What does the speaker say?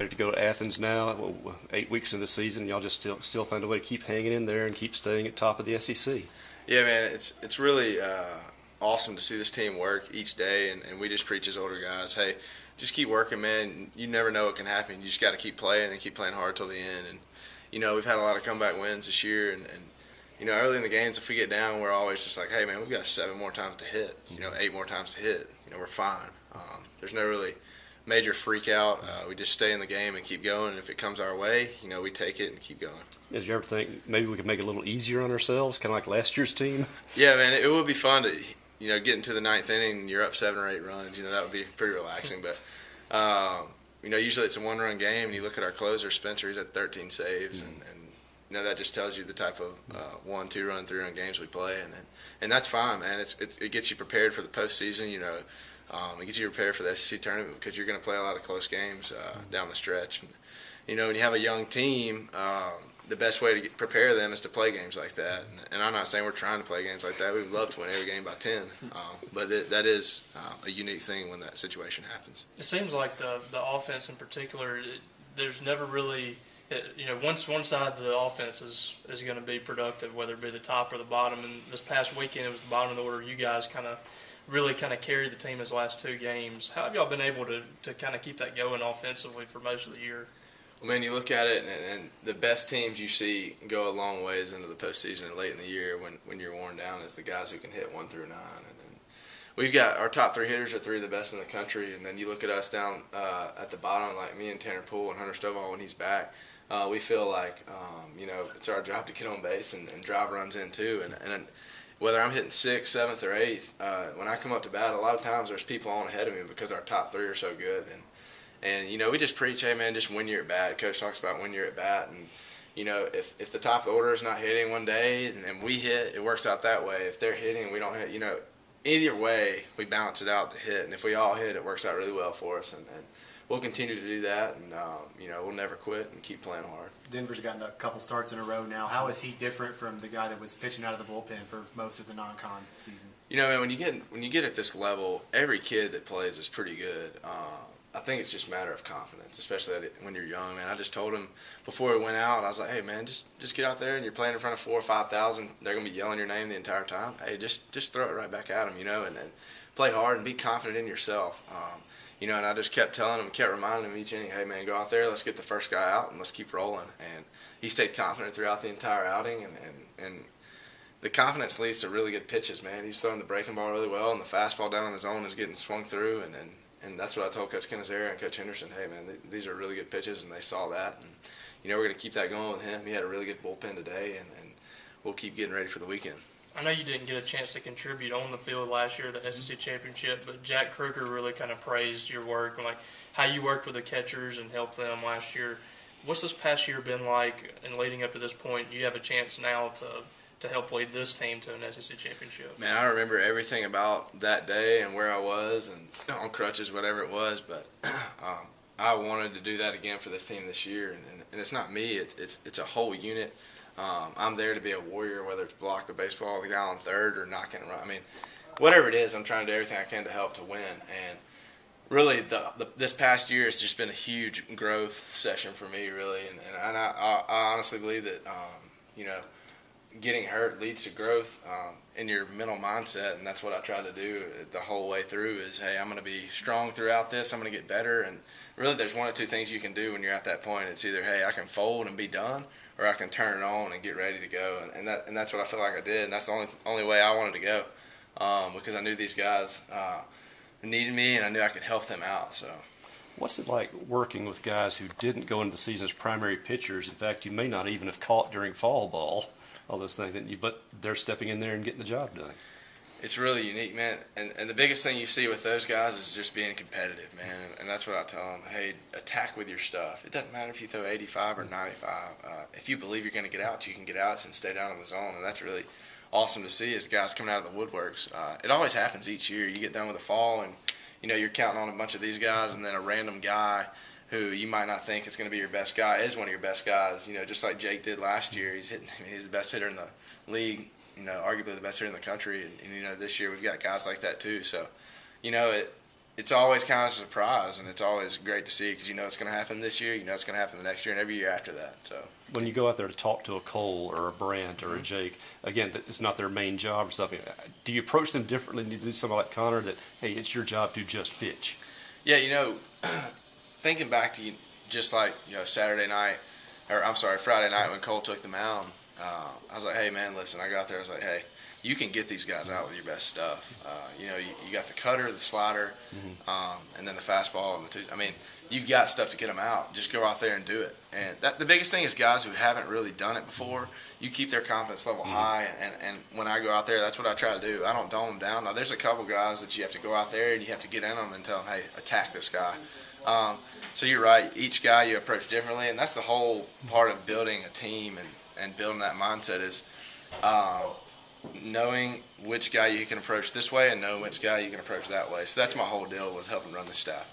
Ready to go to Athens now, 8 weeks into the season, and y'all just still find a way to keep hanging in there and keep staying at top of the SEC. Yeah, man, it's really awesome to see this team work each day, and we just preach as older guys, hey, just keep working, man. You never know what can happen. You just got to keep playing and keep playing hard till the end. And we've had a lot of comeback wins this year, and early in the games, if we get down, we're always just like, hey, man, we've got 7 more times to hit. 8 more times to hit. We're fine. There's no really major freak out. We just stay in the game and keep going. And if it comes our way, we take it and keep going. Did you ever think maybe we could make it a little easier on ourselves, kind of like last year's team? Yeah, man, it would be fun to get into the ninth inning and you're up 7 or 8 runs. That would be pretty relaxing. But usually it's a 1-run game, and you look at our closer, Spencer. He's at 13 saves, and that just tells you the type of 1, 2-run, 3-run games we play, and that's fine, man. It gets you prepared for the postseason. It gets you prepared for the SEC tournament because you're going to play a lot of close games down the stretch. And, when you have a young team, the best way to prepare them is to play games like that. And I'm not saying we're trying to play games like that. We'd love to win every game by 10. But that is a unique thing when that situation happens. It seems like the offense in particular, there's never really, once one side of the offense is going to be productive, whether it be the top or the bottom. And this past weekend, it was the bottom of the order. You guys really carried the team his last 2 games. How have y'all been able to kind of keep that going offensively for most of the year? Well, man, you look at it, and the best teams you see go a long ways into the postseason and late in the year when you're worn down is the guys who can hit 1 through 9. And we've got our top 3 hitters are 3 of the best in the country, and then you look at us down at the bottom, like me and Tanner Poole and Hunter Stovall when he's back. We feel like it's our job to get on base and drive runs in too. And whether I'm hitting 6th, 7th, or 8th, when I come up to bat, a lot of times there's people on ahead of me because our top 3 are so good. And we just preach, hey, man, just win your at bat. Coach talks about win your at bat. And, if the top of the order is not hitting one day and we hit, it works out that way. If they're hitting and we don't hit, either way, we balance it out to hit. And if we all hit, it works out really well for us. And we'll continue to do that. And, we'll never quit and keep playing hard. Denver's gotten a couple starts in a row now. How is he different from the guy that was pitching out of the bullpen for most of the non-con season? Man, when you get at this level, every kid that plays is pretty good. I think it's just a matter of confidence, especially when you're young, man. I just told him before we went out, I was like, hey, man, just get out there and you're playing in front of 4,000 or 5,000. They're going to be yelling your name the entire time. Hey, just throw it right back at them, and then play hard and be confident in yourself. And I just kept telling him, kept reminding him each inning, hey, man, go out there, let's get the first guy out, and let's keep rolling. And he stayed confident throughout the entire outing, and the confidence leads to really good pitches, man. He's throwing the breaking ball really well, and the fastball down in the zone is getting swung through, and that's what I told Coach Canizera and Coach Henderson, hey, man, these are really good pitches, and they saw that. And, we're going to keep that going with him. He had a really good bullpen today, and we'll keep getting ready for the weekend. I know you didn't get a chance to contribute on the field last year, the SEC championship, but Jack Kruger really kind of praised your work and how you worked with the catchers and helped them last year. What's this past year been like? And leading up to this point, you have a chance now to help lead this team to an SEC championship. Man, I remember everything about that day and where I was and on crutches, whatever it was. But I wanted to do that again for this team this year, and it's not me; it's a whole unit. I'm there to be a warrior, whether it's block the baseball, the guy on third, or knocking it. I mean, whatever it is, I'm trying to do everything I can to help to win. And really, this past year has just been a huge growth session for me, really. And I honestly believe that getting hurt leads to growth in your mental mindset, and that's what I try to do the whole way through is, hey, I'm going to be strong throughout this, I'm going to get better, and really there's 1 or 2 things you can do when you're at that point. It's either, hey, I can fold and be done, or I can turn it on and get ready to go, and that's what I feel like I did, and that's the only way I wanted to go because I knew these guys needed me, and I knew I could help them out. So. What's it like working with guys who didn't go into the season as primary pitchers? In fact, you may not even have caught during fall ball, all those things, but they're stepping in there and getting the job done. It's really unique, man. And the biggest thing you see with those guys is just being competitive, man. And that's what I tell them. Hey, attack with your stuff. It doesn't matter if you throw 85 or 95. If you believe you're going to get out, you can get out and stay down in the zone. And that's really awesome to see as guys coming out of the woodworks. It always happens each year. You get done with the fall and, you're counting on a bunch of these guys, and then a random guy who you might not think is going to be your best guy is one of your best guys. Just like Jake did last year. He's the best hitter in the league. Arguably the best hitter in the country. And this year we've got guys like that too. So, it's always kind of a surprise, and it's always great to see because you know it's going to happen this year, you know it's going to happen the next year, and every year after that. So When you go out there to talk to a Cole or a Brant or a Jake, again, it's not their main job or something. Do you approach them differently than you do somebody like Connor that, hey, it's your job to just pitch? yeah, you know, thinking back to just like Saturday night, or I'm sorry, Friday night when Cole took the mound, I was like, hey man, listen, I got there, I was like, hey, you can get these guys out with your best stuff. You got the cutter, the slider, and then the fastball and the two. I mean, you've got stuff to get them out. Just go out there and do it. And the biggest thing is guys who haven't really done it before, you keep their confidence level high. And when I go out there, that's what I try to do. I don't dome them down. Now, there's a couple guys that you have to go out there and you have to get in them and tell them, hey, attack this guy. So you're right. Each guy you approach differently, and that's the whole part of building a team and building that mindset is knowing which guy you can approach this way and knowing which guy you can approach that way. So that's my whole deal with helping run the staff.